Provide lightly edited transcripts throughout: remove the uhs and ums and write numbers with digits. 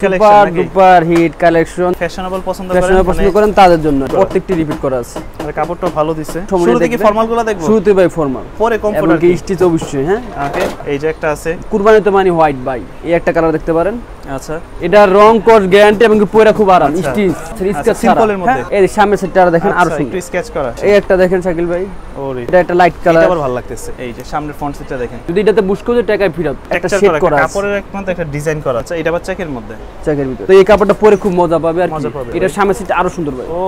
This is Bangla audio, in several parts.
কালেকশন নাকি সুপার হিট কালেকশন ফ্যাশনেবল পছন্দ করেন তাদের জন্য প্রত্যেকটি রিপিট করা আছে আর কাপড়টা ভালো দিছে শুরুতে কি ফর্মালগুলো দেখবো শুরুতে ভাই ফর্মাল পরে কমফোর্ট এবং কি স্টিচ অবশ্যই হ্যাঁ ওকে এই যে একটা আছে কুরবানিতে মানে হোয়াইট ভাই এই একটা কালার দেখতে পারেন আচ্ছা এটা রং কোট গ্যারান্টি এবং কি পরে খুব আরাম স্টিচ স্কেচ সিম্পলের মধ্যে এই সামনের সেটটা দেখেন আরো সুন্দর একটু স্কেচ করা এই একটা দেখেন শাকিল ভাই ওরে এটা একটা লাইট কালার এটা আবার ভালো লাগতেছে এই যে সামনের ফ্রন্ট সেটটা দেখেন যদি এটাতে বুশকো যে টাকায় ফিরত একটা শেড করা আছে কাপড়ের একমাত্র একটা ডিজাইন করা আছে এটা আবার চেকের মধ্যে চেকের ভিতরে তো এই কাপড়টা পরে খুব মজা পাবে আর এটা সামনের সেটটা আরো সুন্দর ভাই ও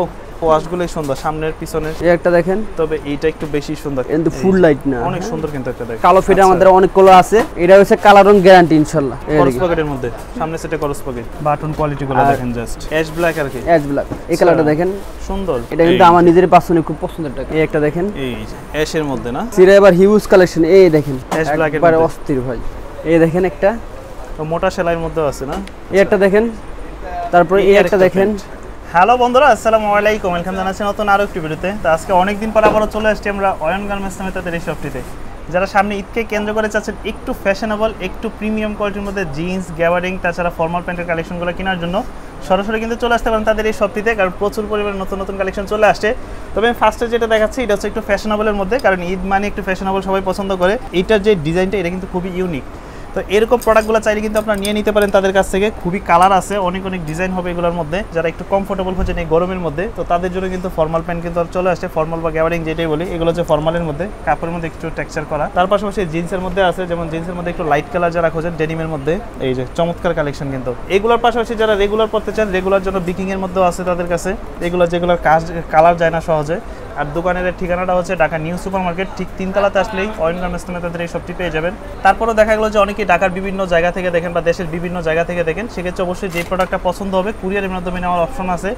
ওয়াশগুলোই সুন্দর সামনের পিছনের এই একটা দেখেন তবে এইটা একটু বেশি সুন্দর কিন্তু ফুল লাইট না অনেক সুন্দর কিন্তু একটা দেখেন কালো ফেডে আমাদের অনেক কালার আছে এটা হচ্ছে কালার রং গ্যারান্টি ইনশাআল্লাহ করস পকেটের মধ্যে সামনে সেটে করস পকেট বাটন কোয়ালিটি গুলো দেখেন জাস্ট অ্যাশ ব্ল্যাক আর কি অ্যাশ ব্ল্যাক এই কালারটা দেখেন সুন্দর এটা কিন্তু আমার নিজের পার্সোনালি খুব পছন্দের একটা এই একটা দেখেন এই যে অ্যাশের মধ্যে না সিরা এবার হিউজ কালেকশন এই দেখেন অ্যাশ ব্ল্যাকের মধ্যে অস্থির ভাই এই দেখেন একটা মোটা সেলাইয়ের মধ্যে আছে না এই একটা দেখেন তারপরে এই একটা দেখেন হ্যালো বন্ধুরা আসসালামু আলাইকুম ওয়েলকাম জানাচ্ছি নতুন আরো একটি ভিডিওতে তো আজকে অনেক দিন পর আবারো চলে আসছি আমরা অয়ন গার্মেন্টস নামে তাদের এই শপটিতে যারা সামনে ঈদকে কেন্দ্র করে চাচ্ছেন একটু ফ্যাশনেবল একটু প্রিমিয়াম কোয়ালিটির মধ্যে জিন্স গ্যাবার্ডিং তাছাড়া ফর্মাল প্যান্টের কালেকশনগুলো কেনার জন্য সরাসরি কিন্তু চলে আসতে পারেন তাদের এই শপটিতে কারণ প্রচুর পরিমাণে নতুন নতুন কালেকশন চলে আসছে তবে আমি ফার্স্টে যেটা দেখাচ্ছি এটা হচ্ছে একটু ফ্যাশনেবলের মধ্যে কারণ ঈদ মানে একটু ফ্যাশনেবল সবাই পছন্দ করে এইটার যে ডিজাইনটা এটা কিন্তু খুবই ইউনিক তো এরকম প্রোডাক্টগুলো চাইলে কিন্তু আপনারা নিয়ে নিতে পারেন তাদের কাছ থেকে খুবই কালার আছে অনেক অনেক ডিজাইন হবে এগুলোর মধ্যে যারা একটু কমফোর্টেবল হচ্ছেন এই গরমের মধ্যে তো তাদের জন্য কিন্তু ফর্মাল প্যান্ট কিন্তু চলে আসছে ফর্মাল বা গ্যাবার্ডিং যেটাই বলি এগুলো হচ্ছে ফর্মালের মধ্যে কাপড়ের মধ্যে একটু টেক্সচার করা তার পাশাপাশি জিন্সের মধ্যে আছে যেমন জিন্সের মধ্যে একটু লাইট কালার যারা খোঁজেন ডেনিমের মধ্যে এই যে চমৎকার কালেকশন কিন্তু এগুলোর পাশাপাশি যারা রেগুলার পড়তে চান রেগুলার জন্য বিকিং এর মধ্যেও আছে তাদের কাছে এগুলো যেগুলোর কালার যায় না সহজে আর দোকানের ঠিকানাটা হচ্ছে ঢাকা নিউ সুপার মার্কেট ঠিক তিনতলাতে আসলেই অয়ন গার্মেন্টস নামে তাদের এই শপটি পেয়ে যাবেন তারপরও দেখা গেলো যে অনেকেই ঢাকার বিভিন্ন জায়গা থেকে দেখেন বা দেশের বিভিন্ন জায়গা থেকে দেখেন সেক্ষেত্রে অবশ্যই যে প্রোডাক্টটা পছন্দ হবে কুরিয়ারের মাধ্যমে নেওয়ার অপশন আছে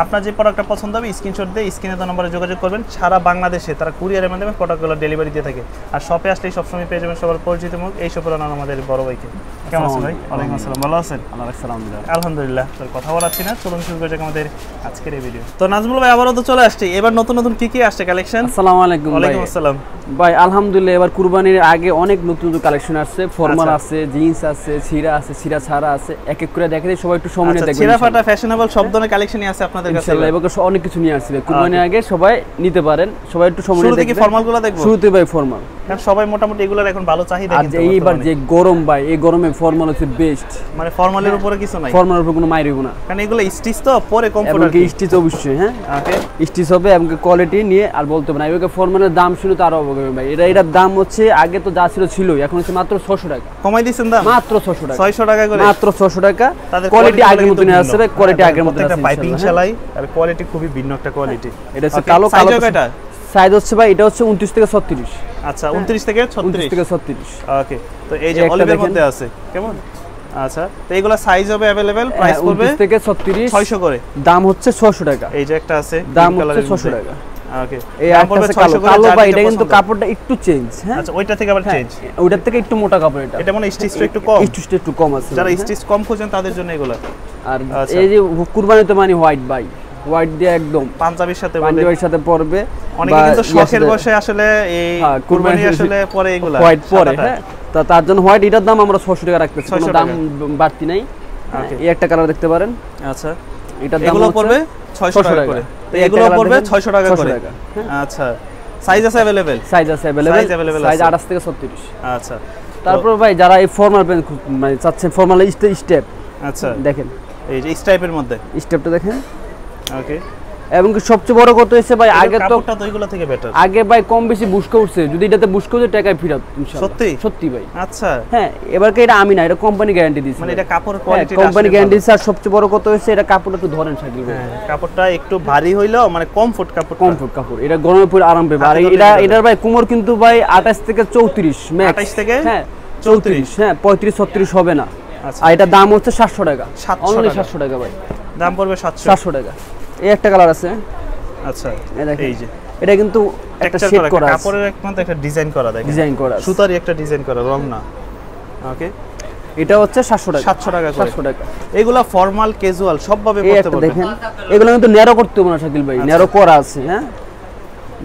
আপনার যে প্রোডাক্টটা পছন্দ হবে স্ক্রিনশট দিয়ে স্ক্রিনে তো নম্বরে যোগাযোগ করবেন সারা বাংলাদেশে তারা কুরিয়ারের মাধ্যমে প্রোডাক্টগুলো ডেলিভারি দিয়ে থাকে আর শপে আসলেই সবসময় পেয়ে যাবেন সবার পরিচিত মুখ এই শপের নাম আমাদের বড় ভাইকে কেমন আছেন ভাই ওয়ালাইকুম আসসালাম ভালো আছেন আলহামদুলিল্লাহ তো কথা বলাচ্ছি না চলুন শুরু করে আমাদের আজকের এই ভিডিও তো নাজমুল ভাই আবারও তো চলে আসছে এবার নতুন নতুন কি আসছে কালেকশন আসসালামু আলাইকুম ওয়ালাইকুম আসসালাম ভাই আলহামদুলিল্লাহ এবার কুরবানির আগে অনেক নতুন নতুন কালেকশন আসছে ফর্মাল আছে জিন্স আছে ছিরা আছে ছিরা ছাড়া আছে এক এক করে দেখাই সবাই একটু সময় নিয়ে দেখবেন ছিরা ফাটা ফ্যাশনেবল সব ধরনের কালেকশনই আছে আপনাদের কাছে ইনশাআল্লাহ এবার অনেক কিছু নিয়ে আসছে কুরবানির আগে সবাই নিতে পারেন সবাই একটু সময় নিয়ে দেখবেন শুরুতে কি ফর্মালগুলো দেখব শুরুতে ভাই ফর্মাল কারণ সবাই মোটামুটি এগুলোর এখন ভালো চাহিদা কিন্তু এইবার যে গরম ভাই এই গরমে ফর্মাল হচ্ছে বেস্ট মানে ফর্মালের উপরে কিছু নাই ফর্মালের উপরে কোনো মাইর হইব না কারণ এগুলো স্টিচ তো পরে কমফোর্ট আর কি স্টিচ অবশ্যই হ্যাঁ ওকে স্টিচ হবে এবং কোয়ালিটি নিয়ে আর বলতে হবে না এবারে ফর্মালের দাম শুনে তো আরো হবে ভাই এটার দাম হচ্ছে আগে তো যা ছিলই এখন হচ্ছে মাত্র 600 টাকা কমাই দিবেন দাম মাত্র 600 টাকা 600 টাকা করে মাত্র 600 টাকা কোয়ালিটি আগের মতই আছে ভাই কোয়ালিটি আগের মতই আছে পাইপিং সেলাই আর কোয়ালিটি খুবই ভিন্ন একটা কোয়ালিটি এটা হচ্ছে কালো কালো এটা সাইজ হচ্ছে ভাই এটা হচ্ছে 29 থেকে 36 আচ্ছা 29 থেকে 36 ওকে তো এই যে অলিভের মধ্যে আছে কেমন আচ্ছা তো এগুলা সাইজ হবে अवेलेबल প্রাইস পড়বে 29 থেকে 36 600 করে দাম হচ্ছে 600 টাকা এই যে একটা আছে দাম হচ্ছে 600 টাকা ওকে এই একটা কালো কালো ভাই এটা কিন্তু কাপড়টা একটু চেঞ্জ হ্যাঁ আচ্ছা ওইটা থেকে আবার চেঞ্জ ওইটার থেকে একটু মোটা কাপড় এটা এটা মানে স্টিচটা একটু কম স্টিচটা একটু কম আছে যারা স্টিচ কম খোঁজেন তাদের জন্য এগুলা আর এই যে কুরবানিতে মানে হোয়াইট ভাই হোয়াইট দিয়ে একদম পাঞ্জাবির সাথে পরবে অনেকে কিন্তু শখের বসে আসলে এই কুরবানি আসলে পরে এগুলা হোয়াইট পরে হ্যাঁ তো তার জন্য হোয়াইট এটার দাম আমরা 600 টাকা রাখতেছি কোনো দাম বাড়তি নাই এই একটা কালার দেখতে পারেন আচ্ছা এটার দাম এগুলো পড়বে 600 টাকা করে তো এগুলো পড়বে 600 টাকা করে আচ্ছা সাইজ আছে अवेलेबल সাইজ 28 থেকে 36 আচ্ছা তারপর ভাই যারা এই ফর্মাল প্যান্ট মানে চাচ্ছেন ফর্মাল স্টেপ আচ্ছা দেখেন এই যে স্টাইপের মধ্যে স্টেপটা দেখেন ওকে এবং সবচেয়ে বড় কথা হইছে ভাই আগে তো কাপড়টা তো এগুলো থেকে বেটার আগে ভাই কম বেশি বুশকা উঠছে যদি এটাতে বুশকা উঠে টাকায় ফেরত ইনশাআল্লাহ সত্যি সত্যি ভাই আচ্ছা হ্যাঁ এবারকে এটা আমি না এটা কোম্পানি গ্যারান্টি দিছে মানে এটা কাপড়ের কোয়ালিটি কোম্পানি গ্যারান্টি দিছে আর সবচেয়ে বড় কথা হইছে এটা কাপড়টা একটু ধরেন শাকিল ভাই কাপড়টা একটু ভারী হইলো মানে কমফোর্ট কাপড় এটা গরমে পরে আরাম পাবে আর এটার ভাই কোমর কিন্তু ভাই 28 থেকে 34 ম্যাক্স 28 থেকে হ্যাঁ 34 হ্যাঁ 35 36 হবে না আর এটা দাম হচ্ছে 700 টাকা অনলি 700 টাকা ভাই দাম পড়বে 700 টাকা এই একটা কালার আছে আচ্ছা এই যে এটা কিন্তু একটা শেড করা আছে কাপড়ের একমাত্র একটা ডিজাইন করা দেখেন ডিজাইন করা সুতারই একটা ডিজাইন করা রং না ওকে এটা হচ্ছে 700 টাকা 700 টাকা করে 700 টাকা এগুলা ফর্মাল ক্যাজুয়াল সবভাবে পড়তে পারবেন দেখেন এগুলো কিন্তু ন্যারো করতে হবে না শাকিল ভাই ন্যারো করা আছে হ্যাঁ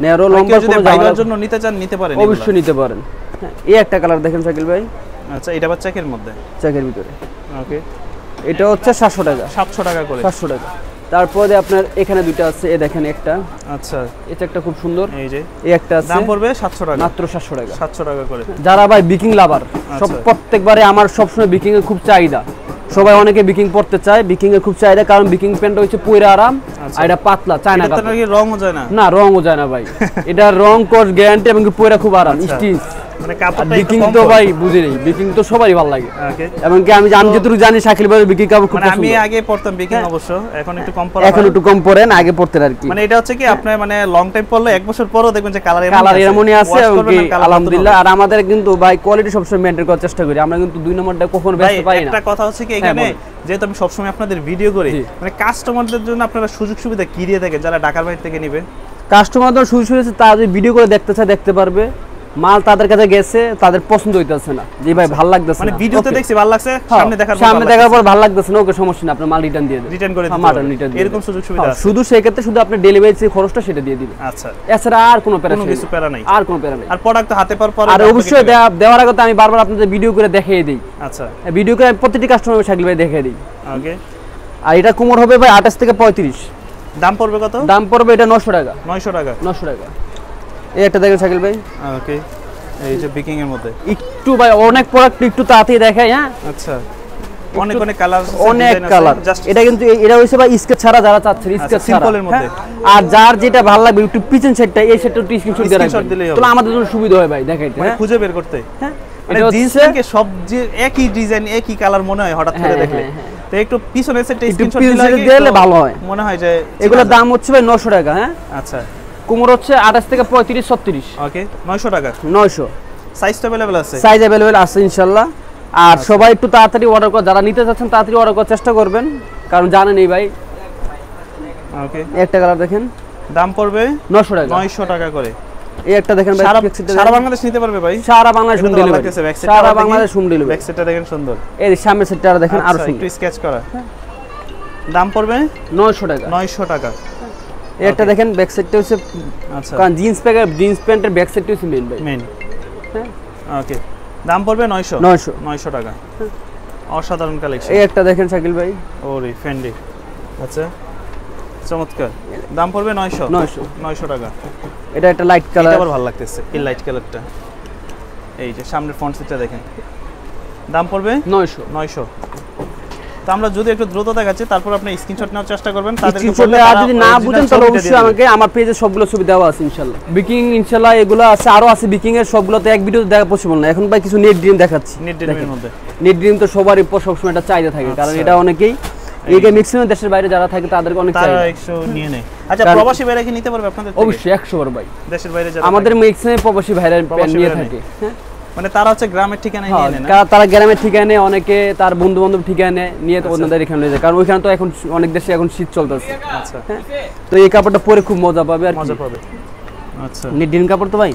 ন্যারো লম্বা যদি ভাইবার জন্য নিতে চান নিতে পারেন অবশ্যই নিতে পারেন এই একটা কালার দেখেন শাকিল ভাই আচ্ছা এটা আবার চেকের মধ্যে চেকের ভিতরে ওকে এটা হচ্ছে 700 টাকা। 700 টাকা করে। 700 টাকা। তারপরে আপনার এখানে দুটো আছে, এই দেখেন একটা। আচ্ছা, এটা একটা খুব সুন্দর, এই যে এই একটা আছে, দাম পড়বে 700 টাকা, মাত্র 700 টাকা। 700 টাকা করে। যারা ভাই বিকিং লাভার, সব প্রত্যেকবারে আমার সবসময় বিকিং এর খুব চাহিদা, সবাই অনেকে বিকিং পড়তে চায়, বিকিং এর খুব চাহিদা, কারণ বিকিং প্যান্টটা হচ্ছে পরে আরাম, আর এটা পাতলা, চায়না কাপড়। এটা কি রংও যায় না? না, রংও যায় না ভাই। এটা রং কোর্স গ্যারান্টি এবং পরে খুব আরাম, স্টিচ। মানে কাপড়টা বিকিং তো ভাই বুঝি নেই, বিকিং তো সবাই ভালো লাগে। এবং কি আমি যতটুকু জানি শাকিল ভাই বিকিং কাপড় খুব পছন্দ। আমি আগে পড়তাম বিকিং অবশ্য, এখন একটু কম পড়া, এখন একটু কম পড়েন, আগে পড়তেন আর কি। মানে এটা হচ্ছে কি আপনি মানে লং টাইম পড়লে 1 বছর পরেও দেখবেন যে কালার এমনই আছে এবং কি আলহামদুলিল্লাহ। আর আমাদের কিন্তু ভাই কোয়ালিটি সবসময় মেইনটেইন করার চেষ্টা করি আমরা, কিন্তু 2 নম্বরটা কখনো বেচতে পারি না। একটা কথা হচ্ছে কি এখানে যেহেতু আমি সবসময় আপনাদের ভিডিও করি, মানে কাস্টমারদের জন্য আপনারা সুযোগ সুবিধা কি দিয়ে থাকেন যারা ঢাকার বাইরে থেকে নেবে? কাস্টমারদের সুযোগ সুবিধা তারা যদি ভিডিও করে দেখতে চায় দেখতে পারবে, মাল তাদের কাছে গেছে তাদের পছন্দ হইতাছে না, যে ভাই ভালো লাগতেছে, মানে ভিডিওতে দেখছি ভালো লাগছে, সামনে দেখার পর ভালো লাগতেছে না, ওকে সমস্যা না, আপনি মাল রিটার্ন দিয়ে দেন, রিটার্ন করে দিতে, এরকম সুযোগ সুবিধা আছে। শুধু সেই ক্ষেত্রে শুধু আপনি ডেলিভারি যে খরচটা সেটা দিয়ে দিবেন। আচ্ছা, এছাড়া আর কোনো প্যারা নাই, আর কোনো প্যারা নাই। আর প্রোডাক্ট হাতে পাওয়ার পরে আর অবশ্যই দেওয়ার আগে আমি বারবার আপনাদের ভিডিও করে দেখিয়ে দেই। আচ্ছা, ভিডিও করে প্রত্যেকটি কাস্টমার শাকিল ভাই দেখিয়ে দেই। ওকে। আর এটা কোমর হবে ভাই 28 থেকে 35। দাম পড়বে কত? দাম পড়বে এটা 900 টাকা। 900 টাকা। 900 টাকা। এই একটা দেখেন শাকিল ভাই। ওকে, এই যে বিকিং এর মধ্যে একটু ভাই অনেক প্রোডাক্ট একটু তাড়াতাড়ি দেখাই। হ্যাঁ, আচ্ছা, অনেক কালার, অনেক কালার। এটা কিন্তু এটা হইছে ভাই স্কেচ ছাড়া, যারা চাচ্ছেন স্কেচ ছাড়া সিম্পলের মধ্যে। আর যার যেটা ভালো লাগবে একটু পিছন সাইডটা, এই সাইডটা একটু স্ক্রিনশট দিয়ে রাখবেন, তাহলে আমাদের জন্য সুবিধা হয় ভাই দেখাইতে, মানে খুঁজে বের করতে। হ্যাঁ, মানে জিন্স থেকে সব যে একই ডিজাইন একই কালার মনে হয় হঠাৎ করে দেখলে, তো একটু পিছনের সাইডটা স্ক্রিনশট দিলে ভালো হয়, মনে হয় যে এগুলোর দাম হচ্ছে ভাই 900 টাকা। হ্যাঁ, আচ্ছা, কোমর হচ্ছে 28 থেকে 35 36। ওকে, 900 টাকা। 900। সাইজটা अवेलेबल আছে? সাইজ अवेलेबल আছে ইনশাআল্লাহ। আর সবাই একটু তাড়াতাড়ি অর্ডার করে, যারা নিতে চাচ্ছেন তাড়াতাড়ি অর্ডার করার চেষ্টা করবেন, কারণ জানেন এই ভাই। ওকে, একটা কালার দেখেন, দাম পড়বে 900 টাকা। 900 টাকা করে। এই একটা দেখেন ভাই, সারা বাংলাদেশ নিতে পারবে ভাই? সারা বাংলাদেশ হোম ডেলিভারি, সারা বাংলাদেশ হোম ডেলিভারি। ব্যাক সাইডটা দেখেন সুন্দর, এই সামনের সাইডটা দেখেন আরো সুন্দর, একটু স্কেচ করা। দাম পড়বে 900 টাকা। 900 টাকা। এই একটা দেখেন ব্যাক সাইডটা হচ্ছে, আচ্ছা, কারণ জিন্স প্যান্টের ব্যাক সাইডটা হচ্ছে মেইন ভাই। মেইন, হ্যাঁ, ওকে। দাম পড়বে 900 টাকা। অসাধারণ কালেকশন। এই একটা দেখেন শাকিল ভাই, ওরে ফেন্ডি, আচ্ছা চমৎকার। দাম পড়বে 900 টাকা। এটা একটা লাইট কালার, এটা আবার ভালো লাগতেছে এই লাইট কালারটা। এই যে সামনের ফ্রন্ট সিটটা দেখেন, দাম পড়বে 900। তো আমরা যদি একটু দ্রুত দেখাচ্ছি, তারপর আপনি স্ক্রিনশট নেওয়ার চেষ্টা করবেন, তাদেরকে বললে আর যদি না বুঝেন তাহলে অবশ্যই আমাকে আমার পেজে সবগুলো ছবি দেওয়া আছে ইনশাআল্লাহ। বিকিং ইনশাআল্লাহ এগুলো আছে, আরো আছে বিকিং এর, সবগুলো তো এক ভিডিওতে দেখা পসিবল না। এখন ভাই কিছু নেট ড্রিম দেখাচ্ছি। নেট ড্রিমের মধ্যে, নেট ড্রিম তো সবারই সবসময় এটা চাহিদা থাকে, কারণ এটা অনেকেই এইটা ম্যাক্সিমাম দেশের বাইরে যারা থাকে তাদেরকে অনেক চাহিদা, তারা 100 নিয়ে নেয়। আচ্ছা, প্রবাসী ভাইরা কি নিতে পারবে আপনাদের থেকে? অবশ্যই 100 বার ভাই, দেশের বাইরে যারা আমাদের ম্যাক্সিমাম প্রবাসী ভাইরা নিয়ে থাকে। হ্যাঁ, মানে তারা হচ্ছে গ্রামের ঠিকানায় নিয়ে নেয় না? তারা গ্রামের ঠিকানা, অনেকে তার বন্ধু বান্ধব ঠিকানা নিয়ে তো ওনাদের এখানে নিয়ে যায়, কারণ ওইখানে তো এখন অনেক দেশে এখন শীত চলতেছে। আচ্ছা, তো এই কাপড়টা পরে খুব মজা পাবে আর মজা পাবে। আচ্ছা, নেট ড্রিম কাপড় তো ভাই।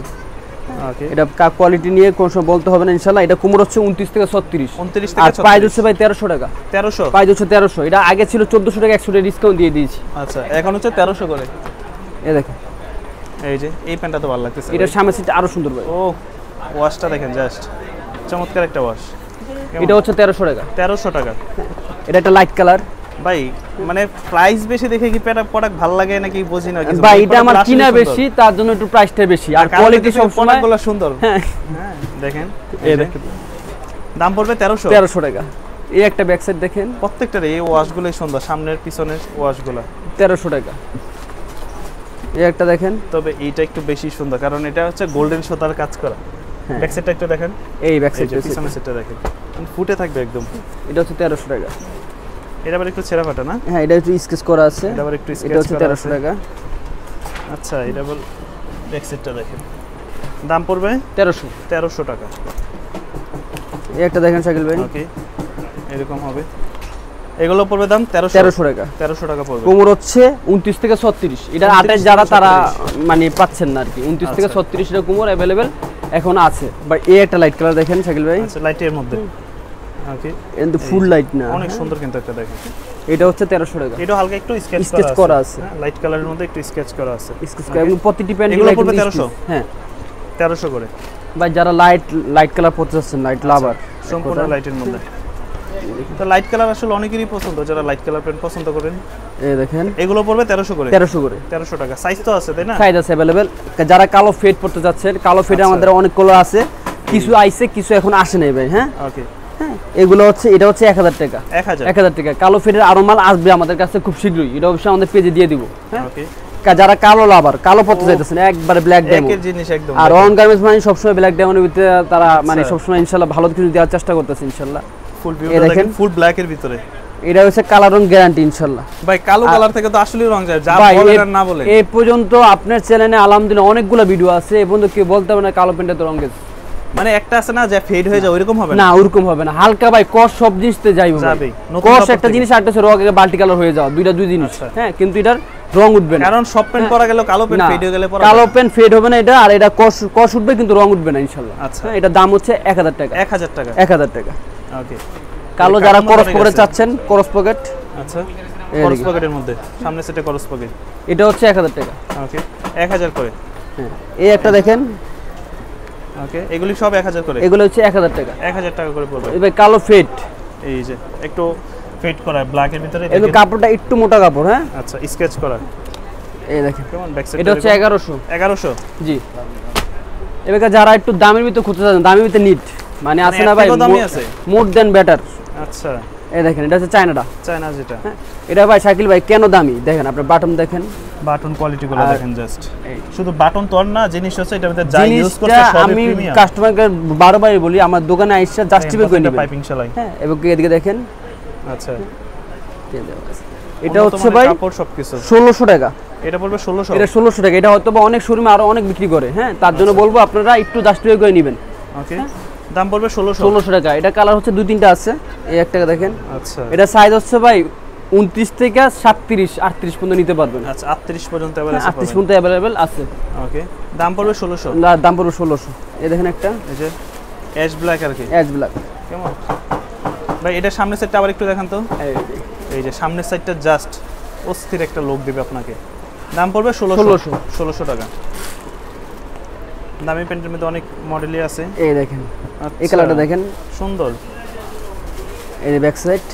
ওকে, এটা কোয়ালিটি নিয়ে কোন সময় বলতে হবে না ইনশাআল্লাহ। এটা কোমর হচ্ছে 29 থেকে 36। 29 থেকে 36। আর প্রাইস হচ্ছে ভাই 1300 টাকা। 1300? প্রাইস হচ্ছে 1300। এটা আগে ছিল 1400 টাকা, 100 টাকা ডিসকাউন্ট দিয়ে দিয়েছি। আচ্ছা, এখন হচ্ছে 1300 করে। এই দেখেন, এই যে এই প্যান্টটা তো ভালো লাগতেছে। এটা সামনের সিটটা আরো সুন্দর ভাই। ও, ওয়াশটা দেখেন জাস্ট চমৎকার একটা ওয়াশ। এটা হচ্ছে 1300 টাকা। 1300 টাকা। এটা একটা লাইট কালার ভাই, মানে প্রাইস বেশি দেখে কি প্রোডাক্ট ভালো লাগে নাকি বুঝি না কিছু। ভাই এটা আমার কিনা বেশি, তার জন্য একটু প্রাইসটা বেশি, আর কোয়ালিটি সব প্রোডাক্টগুলো সুন্দর। হ্যাঁ, দেখেন, এই দেখেন, দাম পড়বে 1300 টাকা। এই একটা ব্যাক সাইড দেখেন, প্রত্যেকটার এই ওয়াশগুলোই সুন্দর, সামনের পিছনের ওয়াশগুলো 1300 টাকা। এই একটা দেখেন, তবে এইটা একটু বেশি সুন্দর, কারণ এটা হচ্ছে গোল্ডেন সুতার কাজ করা। ব্যাক সাইডটা একটু দেখেন, এই ব্যাক সাইডটা, পিছনের সাইডটা দেখেন, ফুটে থাকবে একদম। এটা হচ্ছে 1300 টাকা। এটা আবার একটু ছেঁড়া ফাটা না? হ্যাঁ, এটা একটু স্কেচ করা আছে। এটা আবার একটু স্কেচ করা আছে। এটা হচ্ছে 1300 টাকা। আচ্ছা, এটা বল ব্যাক সাইডটা দেখেন, দাম পড়বে 1300 টাকা। এই একটা দেখেন শাকিল ভাই, ওকে, এরকম হবে। এগুলো পড়বে দাম 1300 টাকা। 1300 টাকা পড়বে। কোমর হচ্ছে 29 থেকে 36। এটা 28 যারা তারা মানে পাচ্ছেন না আর কি। 29 থেকে 36 এর কোমর अवेलेबल এখন আছে। বাট এই একটা লাইট কালার দেখেন শাকিল ভাই। আচ্ছা, লাইটের মধ্যে। ওকে, কিন্তু ফুল লাইট না, অনেক সুন্দর কিন্তু একটা দেখেন। এটা হচ্ছে 1300 টাকা। এটা হালকা একটু স্কেচ করা আছে। লাইট কালারের মধ্যে একটু স্কেচ করা আছে। স্কেচ করা, এবং প্রতিটি প্যান্ট এগুলো পড়বে 1300। হ্যাঁ, 1300 করে। ভাই যারা লাইট কালার পড়তে চাচ্ছেন, লাইট লাভার, সম্পূর্ণ লাইটের মধ্যে। তো লাইট কালার আসলে অনেকেরই পছন্দ, যারা লাইট কালার প্যান্ট পছন্দ করেন। এই দেখেন এগুলো পড়বে 1300 করে। 1300 করে, 1300 টাকা। সাইজ তো আছে তাই না? সাইজ আছে अवेलेबल। যারা কালো ফেড পড়তে যাচ্ছেন, কালো ফেডে আমাদের অনেক কালার আছে, কিছু আইছে কিছু এখন আসে নাই ভাই। হ্যাঁ ওকে। হ্যাঁ, এগুলো হচ্ছে, এটা হচ্ছে 1000 টাকা। 1000 টাকা। কালো ফেডের আরো মাল আসবে আমাদের কাছে খুব শীঘ্রই, এটা অবশ্যই আমাদের পেজে দিয়ে দিব। হ্যাঁ ওকে। যারা কালো লাভার, কালো পড়তে চাইতেছেন একবারে ব্ল্যাক ডায়মন্ড একের জিনিস একদম। আর অন গার্মেন্টস মানে সবসময় ব্ল্যাক ডায়মন্ডের ভিতরে তারা মানে সবসময় ইনশাআল্লাহ ভালো কিছু দেওয়ার চেষ্টা করতেছে ইনশাআল্লাহ। ফুল ভিউটা দেখেন, ফুল ব্ল্যাক এর ভিতরে। এটা হচ্ছে কালার রং গ্যারান্টি ইনশাআল্লাহ। ভাই কালো কালার থেকে তো আসলে রং যায়, যা বলেন আর না বলেন। এই পর্যন্ত আপনার চ্যানেলে আলহামদুলিল্লাহ অনেকগুলো ভিডিও আছে, এই পর্যন্ত কেউ বলতে পারে না কালো প্যান্টে তো রং গেছে। মানে একটা আছে না যে ফেড হয়ে যায়, ওইরকম হবে না, ওরকম হবে না। হালকা ভাই কস সব জিনিসতে যাইবে ভাই। কস একটা জিনিস আর একটা রং বাল্টি কালার হয়ে যাও, দুইটা দুই জিনিস। হ্যাঁ, কিন্তু এটার রং উঠবে না, কারণ সব প্যান্ট পরা গেল কালো প্যান্ট ফেড হয়ে গেলে পরা কালো প্যান্ট ফেড হবে না এটা, আর এটা কস উঠবে কিন্তু রং উঠবে না ইনশাআল্লাহ। আচ্ছা, এটা দাম হচ্ছে 1000 টাকা। 1000 টাকা। 1000 টাকা। ওকে। কালো যারা ক্রস পকেটে চাচ্ছেন, ক্রস পকেট। আচ্ছা, ক্রস পকেটের মধ্যে সামনে সেটা ক্রস পকেট, এটা হচ্ছে 1000 টাকা। ওকে, 1000 করে। হ্যাঁ, এই একটা দেখেন। ওকে, এগুলি সব 1000 করে। এগুলো হচ্ছে 1000 টাকা। 1000 টাকা করে পড়বে। এই ভাই কালো ফেড, এই যে একটু ফেড করা ব্ল্যাক এর ভিতরে এই কাপড়টা একটু মোটা কাপড়। হ্যাঁ, আচ্ছা, স্কেচ করা। এই দেখেন কেমন ব্যাক সাইড? এটা হচ্ছে 1100। 1100। জি। এবার যারা একটু দামের ভিতর খুঁজতে চান, দামের ভিতর নিট মানে আছে না ভাই, মোর দেন বেটার। আচ্ছা, এই দেখেন এটা হচ্ছে চায়নাটা, চায়না যেটা। এটা ভাই শাকিল ভাই কেন দামি দেখেন, আপনার বাটন দেখেন, বাটন কোয়ালিটি গুলো দেখেন। জাস্ট শুধু বাটন তো না, জিনিস হচ্ছে এটা মধ্যে যা ইউজ করতে সবই প্রিমিয়াম। আমি কাস্টমারকে বারবার বলি আমার দোকানে আইসা জাস্টিফাই করে নেবেন। পাইপিং সেলাই। হ্যাঁ, এবং এদিকে দেখেন। আচ্ছা, এটা হচ্ছে ভাই কাপড় সবকিছু 1600 টাকা। এটা পড়বে 1600। এটা 1600 টাকা। এটা হয়তো অনেক শোরুমে আরো অনেক বিক্রি করে। হ্যাঁ, তার জন্য বলবো আপনারা একটু জাস্টিফাই করে নেবেন। ওকে, দাম পড়বে 1600 টাকা। এটা কালার হচ্ছে দুই তিনটা আছে, এই একটা দেখেন। আচ্ছা, এটা সাইজ হচ্ছে ভাই 29 থেকে 37 38 পর্যন্ত নিতে পারবেন। আচ্ছা, 38 পর্যন্ত अवेलेबल আছে। 38 পর্যন্ত अवेलेबल আছে। ওকে, দাম পড়বে 1600। না, দাম পড়বে 1600। এই দেখেন একটা, এই যে অ্যাশ ব্ল্যাক আর কি, অ্যাশ ব্ল্যাক। কেমন ভাই? এটা সামনের সাইডটা আবার একটু দেখান তো। এই যে সামনের সাইডটা জাস্ট অস্থির একটা লুক দিবে আপনাকে। দাম পড়বে 1600 টাকা। দামি প্যান্টের মধ্যে অনেক মডেলই আছে। এই দেখেন, এই কালারটা দেখেন, সুন্দর। এই যে ব্যাক সাইড,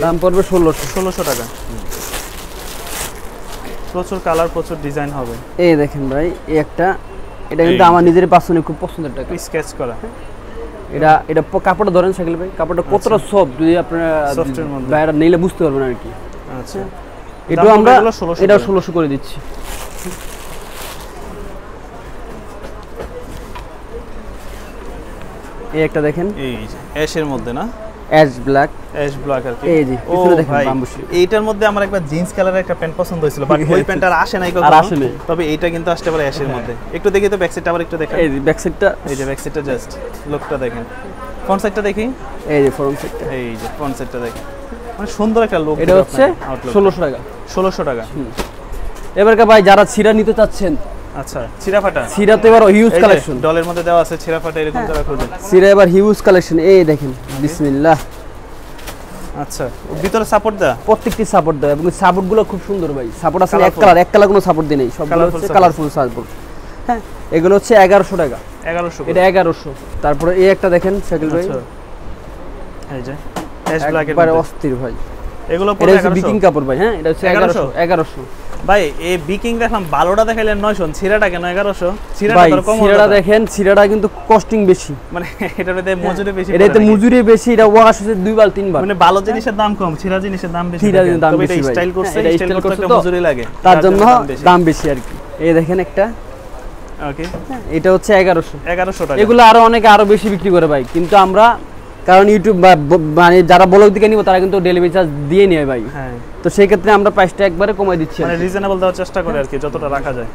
দাম পড়বে 1600 টাকা। প্রচুর কালার, প্রচুর ডিজাইন হবে। এই দেখেন ভাই, এই একটা, এটা কিন্তু আমার নিজের পার্সোনালি খুব পছন্দের টাকা, স্কেচ করা। এটা কাপড়টা ধরেন শাকিল ভাই, কাপড়টা কতটা সফট, যদি আপনারা সফটের মধ্যে বাইরে নিলে বুঝতে পারবেন আর কি। আচ্ছা, এটা আমরা এটা 1600 করে দিচ্ছি। এই একটা দেখেন, এই যে অ্যাশের মধ্যে না, অ্যাশ ব্ল্যাক, অ্যাশ ব্ল্যাক আর কি। এই যে পিছনে দেখেন বাম্বুশি। এইটার মধ্যে আমার একটা জিন্স কালারের একটা প্যান্ট পছন্দ হয়েছিল, বাট ওই প্যান্টটা আর আসে নাই কখনো। আর আসে নাই, তবে এইটা কিন্তু আসতে পারে অ্যাশের মধ্যে। একটু দেখি তো ব্যাক সাইডটা, আবার একটু দেখেন। এই যে ব্যাক সাইডটা, এই যে ব্যাক সাইডটা জাস্ট লুকটা দেখেন। ফ্রন্ট সাইডটা দেখি, এই যে ফ্রন্ট সাইডটা, এই যে ফ্রন্ট সাইডটা দেখেন, মানে সুন্দর একটা লুক। এটা হচ্ছে 1600 টাকা। 1600 টাকা। এবারকে ভাই যারা ছিরা নিতে চাচ্ছেন, আচ্ছা, ছিরা ফাটা, ছিরা তো এবার হিউজ কালেকশন, ডলের মধ্যে দেওয়া আছে ছিরা ফাটা, এরকম যারা খোঁজে ছিরা এবার হিউজ কালেকশন। এই দেখেন, বিসমিল্লাহ। আচ্ছা, ভিতরে সাপোর্ট দেয়া, প্রত্যেকটি সাপোর্ট দেয়, এবং সাপোর্ট গুলো খুব সুন্দর ভাই। সাপোর্ট আছে এক কালার কোনো সাপোর্ট দিয়ে নেই, সবগুলো হচ্ছে কালারফুল সাপোর্ট। হ্যাঁ, এগুলো হচ্ছে 1100 টাকা। 1100, এটা 1100। তারপরে এই একটা দেখেন শাকিল ভাই, এই যে অ্যাশ ব্ল্যাক এর একবারে অস্থির ভাই। এগুলো এটা হচ্ছে বিকিং কাপড় ভাই। হ্যাঁ, এটা হচ্ছে 1100। ভাই এই বিকিং দেখলাম 12টা দেখাইলেন 900, ছিরাটা কেন 1100? ছিরাটা কম, ছিরাটা দেখেন, ছিরাটা কিন্তু কস্টিং বেশি, মানে এটার মধ্যে মজুরি বেশি, এটাতে মজুরি বেশি, এটা ওয়াশ হচ্ছে 2 বার 3 বার, মানে ভালো জিনিসের দাম কম, ছিরা জিনিসের দাম বেশি। ছিরা জিনিসের দাম বেশি ভাই, স্টাইল করছে, স্টাইল করতে একটা মজুরি লাগে, তার জন্য দাম বেশি আর কি। এই দেখেন একটা, ওকে, এটা হচ্ছে 1100 টাকা। এগুলো আরো অনেকে আরো বেশি বিক্রি করে ভাই, কিন্তু আমরা কারণ ইউটিউব মানে যারা ব্লগ দিকে নিব তারা কিন্তু ডেলিভারি চার্জ দিয়ে নেয় ভাই। হ্যাঁ, তো সেই ক্ষেত্রে আমরা প্রাইসটা একবারে কমাই দিচ্ছি, মানে রিজনেবল দেওয়ার চেষ্টা করে আর কি, যতটা রাখা যায়।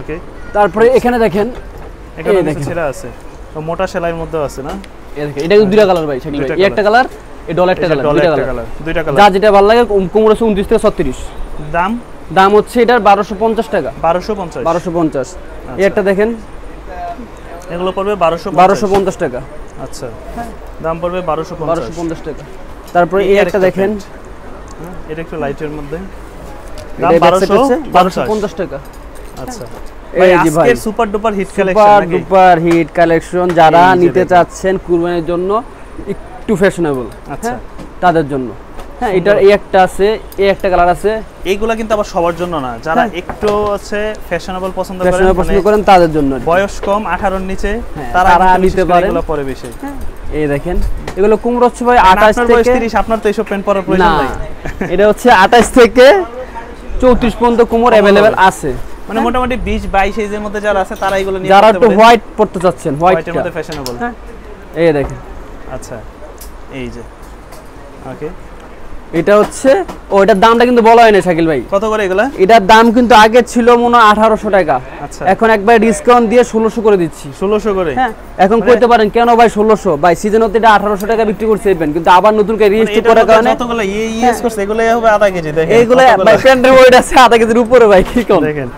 ওকে, তারপরে এখানে দেখেন, এখানে ছেঁড়া আছে, তো মোটা সেলাইয়ের মধ্যেও আছে না। এই দেখেন, এটা কিন্তু দুইটা কালার ভাই, শাকিল ভাই, এই একটা কালার, এই ডলার একটা কালার, দুইটা কালার, যা যেটা ভালো লাগে। কোমর আছে 29 থেকে 36। দাম হচ্ছে এটার 1250 টাকা। 1250। এই একটা দেখেন, এগুলো পড়বে 1250 টাকা। আচ্ছা, দাম পড়বে 1250 টাকা। তারপরে এই একটা দেখেন, এটা একটু লাইটের মধ্যে, দাম 1250 টাকা। আচ্ছা, এই যে ভাই super duper hit collection, super duper hit collection, যারা নিতে চাচ্ছেন কুরবানির জন্য একটু ফ্যাশনেবল, আচ্ছা তাদের জন্য। হ্যাঁ, এটার এই একটা আছে, এই একটা কালার আছে। এইগুলা কিন্তু আবার সবার জন্য না, যারা একটু হচ্ছে ফ্যাশনেবল পছন্দ করেন তাদের জন্য। বয়স কম 18 এর নিচে তারা নিতে পারে, এগুলো পরে বেশি। এই দেখেন এগুলো কুমড়ো হচ্ছে ভাই 28 থেকে 30, আপনার তো এইসব প্যান্ট পরার প্রয়োজন নাই। এটা হচ্ছে 28 থেকে 34 পর্যন্ত কুমড়ো अवेलेबल আছে। মানে মোটামুটি 20-22 এজের মধ্যে যারা আছে তারা এগুলো নিয়ে যারা একটু হোয়াইট পড়তে চাচ্ছেন, হোয়াইটের মধ্যে ফ্যাশনেবল। এই দেখেন, আচ্ছা এই যে ওকে, এটা হচ্ছে এটার দামটা কিন্তু বলা হয় না শাকিল ভাই। কত করে এগুলা? এটার দাম কিন্তু আগে ছিল মনে হয় 1800 টাকা, আচ্ছা এখন একবার ডিসকাউন্ট দিয়ে 1600 করে দিচ্ছি। 1600 করে? হ্যাঁ, এখন কইতে পারেন কেন ভাই 1600? ভাই সিজন হতে এটা 1800 টাকা বিক্রি করছে এই প্যান্ট, কিন্তু আবার নতুন করে রিস্টক করার কারণে যতগুলো ইউজ করছে এগুলাই হবে আধা কেজি। দেখেন এইগুলা ভাই প্যান্টের ওয়েট আছে আধা কেজির উপরে ভাই, কি কোন দেখেন।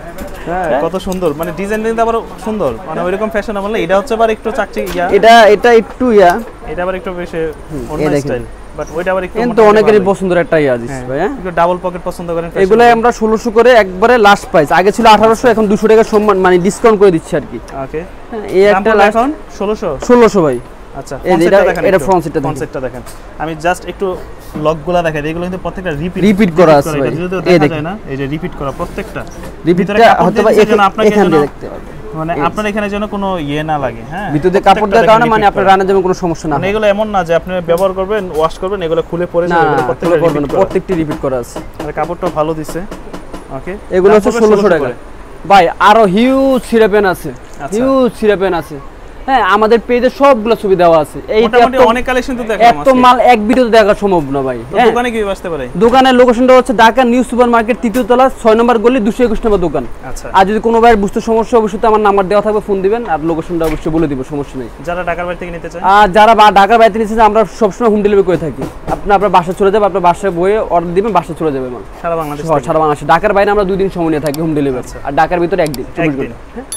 হ্যাঁ, কত সুন্দর, মানে ডিজাইন কিন্তু আবার সুন্দর, মানে ওইরকম ফ্যাশনেবল। এটা হচ্ছে আবার একটু চাকচি ইয়া, এটা একটু ইয়া, এটা আবার একটু বেশি অন্য স্টাইল, বাট ওইটা আবার একটু কিন্তু অনেকেরই পছন্দের একটা ইয়া দিস ভাই। হ্যাঁ, একটু ডাবল পকেট পছন্দ করেন, এগুলো আমরা 1600 করে একবারে লাস্ট প্রাইস, আগে ছিল 1800, এখন 200 টাকা সম্মান মানে ডিসকাউন্ট করে দিচ্ছি আর কি। ওকে, এই একটা এখন 1600 ভাই। আচ্ছা, এটা ফ্রন্ট সেটটা দেখেন, কনসেপ্টটা দেখেন। আমি জাস্ট একটু লকগুলা দেখাই, এগুলো কিন্তু প্রত্যেকটা রিপিট করা আছে ভাই। এই দেখেন না, এই যে রিপিট করা প্রত্যেকটা, রিপিটটা হয়তো বা এখানে দেখতে পারবেন, মানে আপনার এখানে যেন কোনো ইয়ে না লাগে। হ্যাঁ, ভিতরে কাপড় দেওয়ার কারণে মানে আপনার রান্নার জন্য কোনো সমস্যা না। মানে এগুলো এমন না যে আপনি ব্যবহার করবেন, ওয়াশ করবেন, এগুলো খুলে পড়ে যাবে, এগুলো প্রত্যেকটি রিপিট করা আছে। আর কাপড়টা ভালো দিছে। ওকে, এগুলো হচ্ছে 1600 টাকা ভাই। আরো হিউজ সিরাপেন আছে, হিউজ সিরাপেন আছে। হ্যাঁ, আমাদের পেজে সবগুলো ছবি দেওয়া আছে। এই মোটামুটি অনেক কালেকশন তো দেখালাম আজকে, এত মাল এক ভিডিওতে দেখা সম্ভব না ভাই। দোকানে কি আসতে পারে? দোকানের লোকেশনটা হচ্ছে ঢাকা নিউ সুপার মার্কেট, 3য় তলা, 6 নম্বর গলি, 221 নম্বর দোকান। আচ্ছা, আর যদি কোনো ভাইয়ের বুঝতে সমস্যা, অবশ্যই আমার নাম্বার দেওয়া থাকবে, ফোন দিবেন আর লোকেশনটা অবশ্যই বলে দিব, সমস্যা নেই। যারা ঢাকার বাইরে থেকে নিতে চায়, আর যারা ঢাকার বাইরে থেকে নিতে চায়, আমরা সবসময় হোম ডেলিভারি করে থাকি। আপনার বাসায় চলে যাবে, আপনার বাসায় বয়ে অর্ডার দিবেন, বাসায় চলে যাবে মাল সারা বাংলাদেশ। সারা বাংলাদেশে। ঢাকার বাইরে আমরা 2 দিন সময় নিয়ে থাকি হোম ডেলিভারি, আর ঢাকার ভিতরে একদিন।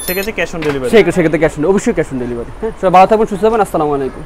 সেক্ষেত্রে ক্যাশ অন ডেলিভারি, সেক্ষেত্রে ক্যাশ অন ডেলিভারি, অবশ্যই ক্যাশ অন ডেলিভারি। হ্যাঁ, সবাই ভালো থাকবেন, সুস্থ থাকবেন, আসসালামু আলাইকুম।